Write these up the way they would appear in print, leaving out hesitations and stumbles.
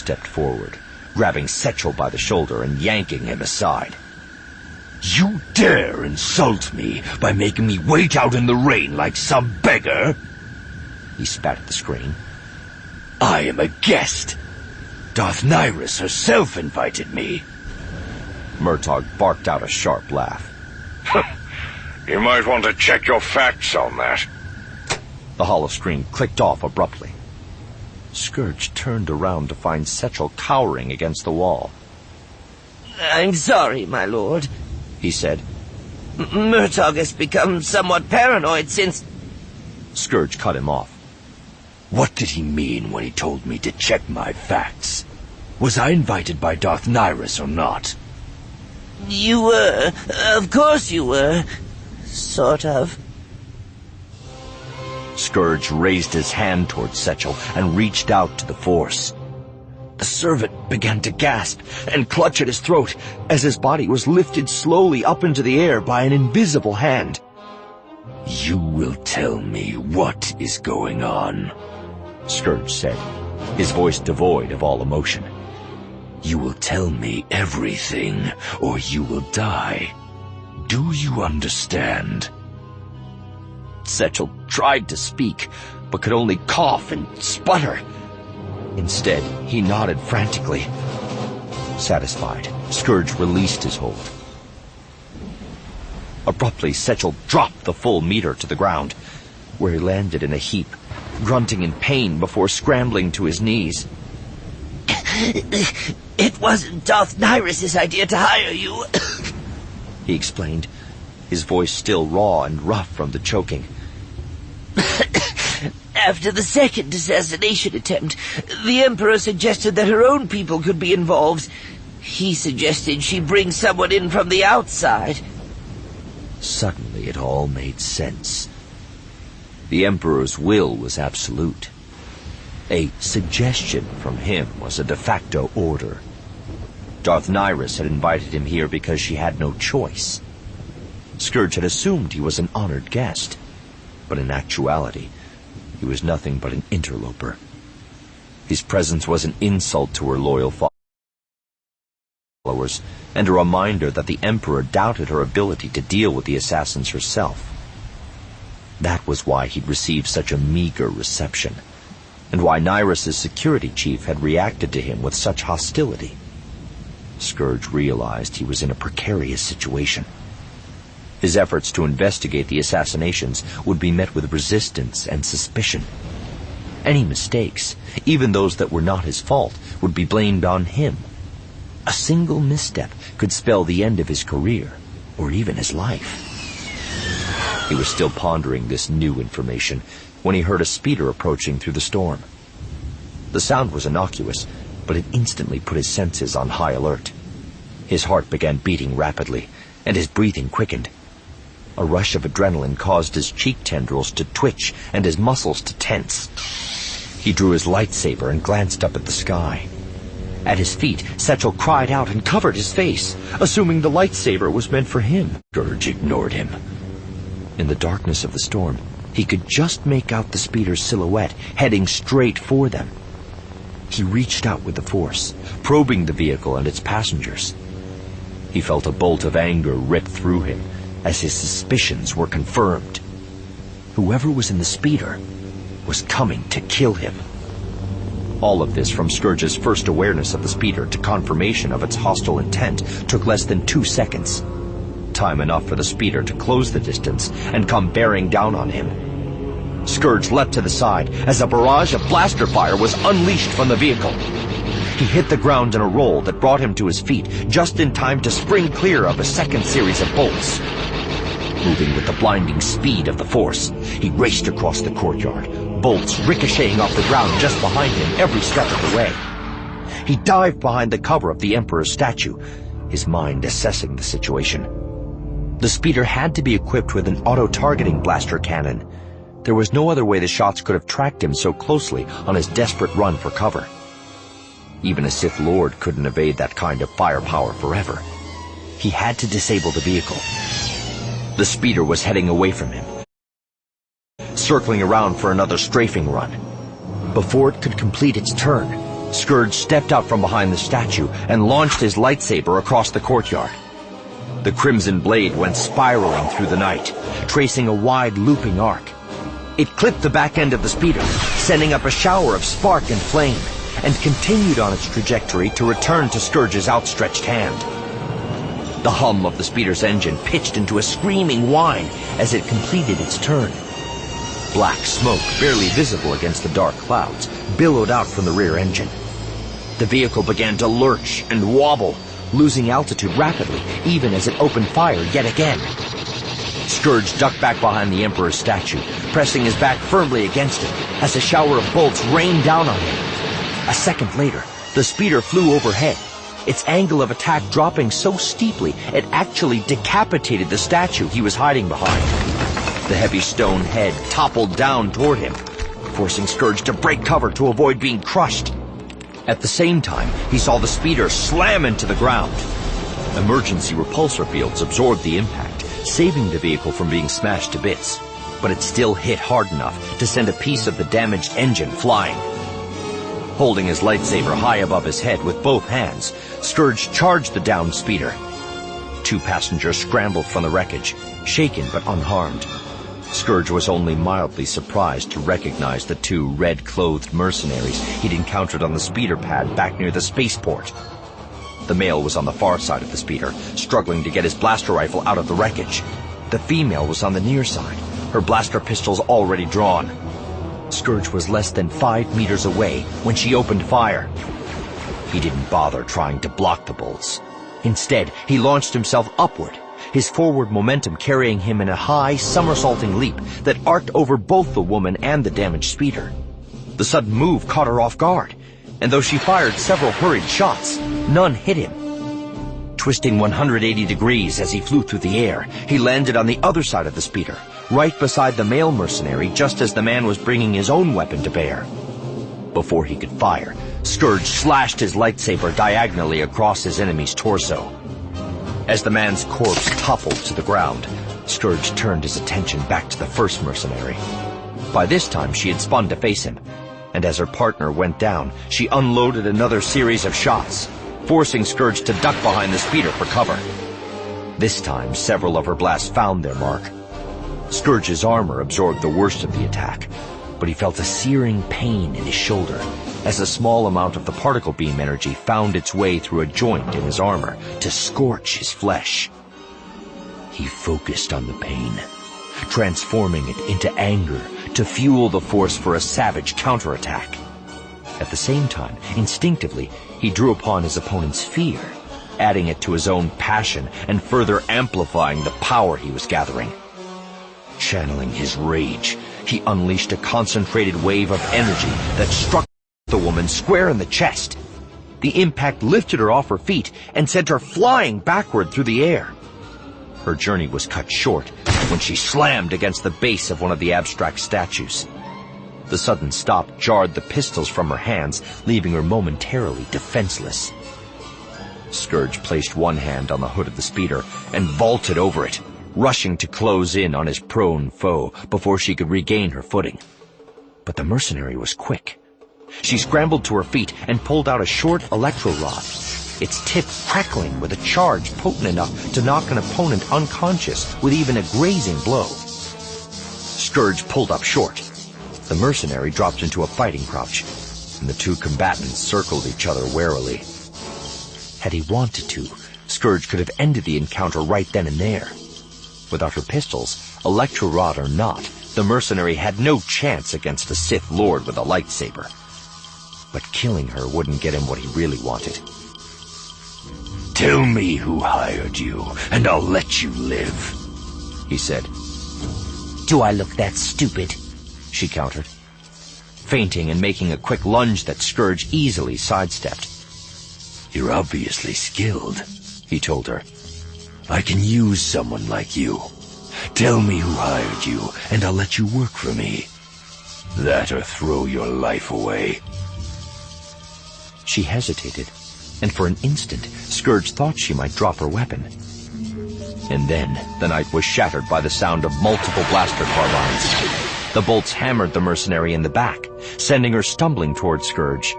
stepped forward, grabbing Setchel by the shoulder and yanking him aside. "You dare insult me by making me wait out in the rain like some beggar?" He spat at the screen. "I am a guest. Darth Nyrus herself invited me." Murtaugh barked out a sharp laugh. You might want to check your facts on that. The holoscreen clicked off abruptly. Scourge turned around to find Setchel cowering against the wall. "I'm sorry, my lord," he said. "Murtaugh has become somewhat paranoid since—" Scourge cut him off. "What did he mean when he told me to check my facts? Was I invited by Darth Nyrus or not?" "You were. Of course you were. Sort of." Scourge raised his hand towards Setchel and reached out to the Force. The servant began to gasp and clutch at his throat as his body was lifted slowly up into the air by an invisible hand. "You will tell me what is going on," Scourge said, his voice devoid of all emotion. "You will tell me everything, or you will die. Do you understand?" Setchel tried to speak, but could only cough and sputter. Instead, he nodded frantically. Satisfied, Scourge released his hold. Abruptly, Setchel dropped the full meter to the ground, where he landed in a heap, grunting in pain before scrambling to his knees. "It wasn't Darth Nyrus's idea to hire you," he explained, his voice still raw and rough from the choking. "After the second assassination attempt, the Emperor suggested that her own people could be involved. He suggested she bring someone in from the outside." Suddenly it all made sense. The Emperor's will was absolute. A suggestion from him was a de facto order. Darth Nyrus had invited him here because she had no choice. Scourge had assumed he was an honored guest, but in actuality, he was nothing but an interloper. His presence was an insult to her loyal followers, and a reminder that the Emperor doubted her ability to deal with the assassins herself. That was why he'd received such a meager reception, and why Nyrus's security chief had reacted to him with such hostility. Scourge realized he was in a precarious situation. His efforts to investigate the assassinations would be met with resistance and suspicion. Any mistakes, even those that were not his fault, would be blamed on him. A single misstep could spell the end of his career, or even his life. He was still pondering this new information when he heard a speeder approaching through the storm. The sound was innocuous, but it instantly put his senses on high alert. His heart began beating rapidly, and his breathing quickened. A rush of adrenaline caused his cheek tendrils to twitch and his muscles to tense. He drew his lightsaber and glanced up at the sky. At his feet, Setchel cried out and covered his face, assuming the lightsaber was meant for him. Scourge ignored him. In the darkness of the storm, he could just make out the speeder's silhouette heading straight for them. He reached out with the Force, probing the vehicle and its passengers. He felt a bolt of anger rip through him as his suspicions were confirmed. Whoever was in the speeder was coming to kill him. All of this, from Scourge's first awareness of the speeder to confirmation of its hostile intent, took less than 2 seconds. Time enough for the speeder to close the distance and come bearing down on him. Scourge leapt to the side as a barrage of blaster fire was unleashed from the vehicle. He hit the ground in a roll that brought him to his feet just in time to spring clear of a second series of bolts. Moving with the blinding speed of the Force, he raced across the courtyard, bolts ricocheting off the ground just behind him every step of the way. He dived behind the cover of the Emperor's statue, his mind assessing the situation. The speeder had to be equipped with an auto-targeting blaster cannon. There was no other way the shots could have tracked him so closely on his desperate run for cover. Even a Sith Lord couldn't evade that kind of firepower forever. He had to disable the vehicle. The speeder was heading away from him, circling around for another strafing run. Before it could complete its turn, Scourge stepped out from behind the statue and launched his lightsaber across the courtyard. The crimson blade went spiraling through the night, tracing a wide looping arc. It clipped the back end of the speeder, sending up a shower of spark and flame, and continued on its trajectory to return to Scourge's outstretched hand. The hum of the speeder's engine pitched into a screaming whine as it completed its turn. Black smoke, barely visible against the dark clouds, billowed out from the rear engine. The vehicle began to lurch and wobble, losing altitude rapidly, even as it opened fire yet again. Scourge ducked back behind the Emperor's statue, pressing his back firmly against it as a shower of bolts rained down on him. A second later, the speeder flew overhead, its angle of attack dropping so steeply it actually decapitated the statue he was hiding behind. The heavy stone head toppled down toward him, forcing Scourge to break cover to avoid being crushed. At the same time, he saw the speeder slam into the ground. Emergency repulsor fields absorbed the impact, saving the vehicle from being smashed to bits, but it still hit hard enough to send a piece of the damaged engine flying. Holding his lightsaber high above his head with both hands, Scourge charged the downed speeder. 2 passengers scrambled from the wreckage, shaken but unharmed. Scourge was only mildly surprised to recognize the 2 red-clothed mercenaries he'd encountered on the speeder pad back near the spaceport. The male was on the far side of the speeder, struggling to get his blaster rifle out of the wreckage. The female was on the near side, her blaster pistols already drawn. Scourge was less than 5 meters away when she opened fire. He didn't bother trying to block the bolts. Instead, he launched himself upward, his forward momentum carrying him in a high, somersaulting leap that arced over both the woman and the damaged speeder. The sudden move caught her off guard, and though she fired several hurried shots, none hit him. Twisting 180 degrees as he flew through the air, he landed on the other side of the speeder, right beside the male mercenary just as the man was bringing his own weapon to bear. Before he could fire, Scourge slashed his lightsaber diagonally across his enemy's torso. As the man's corpse toppled to the ground, Scourge turned his attention back to the first mercenary. By this time, she had spun to face him, and as her partner went down, she unloaded another series of shots, forcing Scourge to duck behind the speeder for cover. This time, several of her blasts found their mark. Scourge's armor absorbed the worst of the attack, but he felt a searing pain in his shoulder as a small amount of the particle beam energy found its way through a joint in his armor to scorch his flesh. He focused on the pain, transforming it into anger to fuel the force for a savage counterattack. At the same time, instinctively, he drew upon his opponent's fear, adding it to his own passion and further amplifying the power he was gathering. Channeling his rage, he unleashed a concentrated wave of energy that struck the woman square in the chest. The impact lifted her off her feet and sent her flying backward through the air. Her journey was cut short when she slammed against the base of one of the abstract statues. The sudden stop jarred the pistols from her hands, leaving her momentarily defenseless. Scourge placed one hand on the hood of the speeder and vaulted over it, rushing to close in on his prone foe before she could regain her footing. But the mercenary was quick. She scrambled to her feet and pulled out a short electro rod, its tip crackling with a charge potent enough to knock an opponent unconscious with even a grazing blow. Scourge pulled up short. The mercenary dropped into a fighting crouch, and the 2 combatants circled each other warily. Had he wanted to, Scourge could have ended the encounter right then and there. Without her pistols, electro rod or not, the mercenary had no chance against a Sith Lord with a lightsaber. But killing her wouldn't get him what he really wanted. "Tell me who hired you, and I'll let you live," he said. Do I look that stupid? She countered, feinting and making a quick lunge that Scourge easily sidestepped. "You're obviously skilled," he told her. "I can use someone like you. Tell me who hired you, and I'll let you work for me. That or throw your life away." She hesitated, and for an instant, Scourge thought she might drop her weapon. And then the night was shattered by the sound of multiple blaster carbines. The bolts hammered the mercenary in the back, sending her stumbling towards Scourge.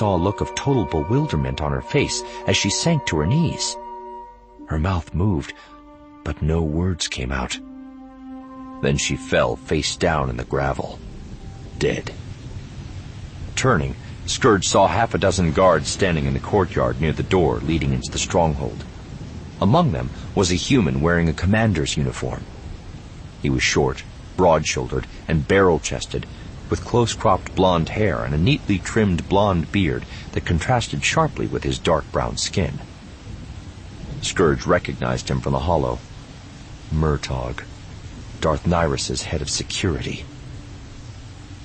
saw a look of total bewilderment on her face as she sank to her knees. Her mouth moved, but no words came out. Then she fell face down in the gravel, dead. Turning, Scourge saw half a dozen guards standing in the courtyard near the door leading into the stronghold. Among them was a human wearing a commander's uniform. He was short, broad-shouldered, and barrel-chested, with close-cropped blonde hair and a neatly trimmed blonde beard that contrasted sharply with his dark brown skin. Scourge recognized him from the hollow. Murtaugh, Darth Nihilus' head of security.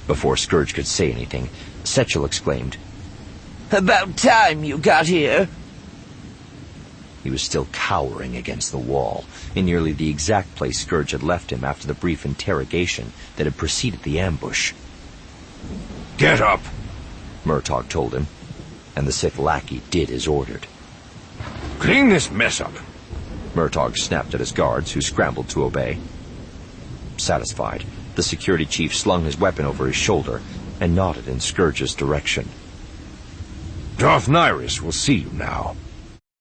Before Scourge could say anything, Setchel exclaimed, "About time you got here." He was still cowering against the wall, in nearly the exact place Scourge had left him after the brief interrogation that had preceded the ambush. Get up, Murtaugh told him, and the Sith lackey did as ordered. clean this mess up. Murtaugh snapped at his guards, who scrambled to obey. Satisfied, the security chief slung his weapon over his shoulder and nodded in Scourge's direction. Darth Nihilus will see you now.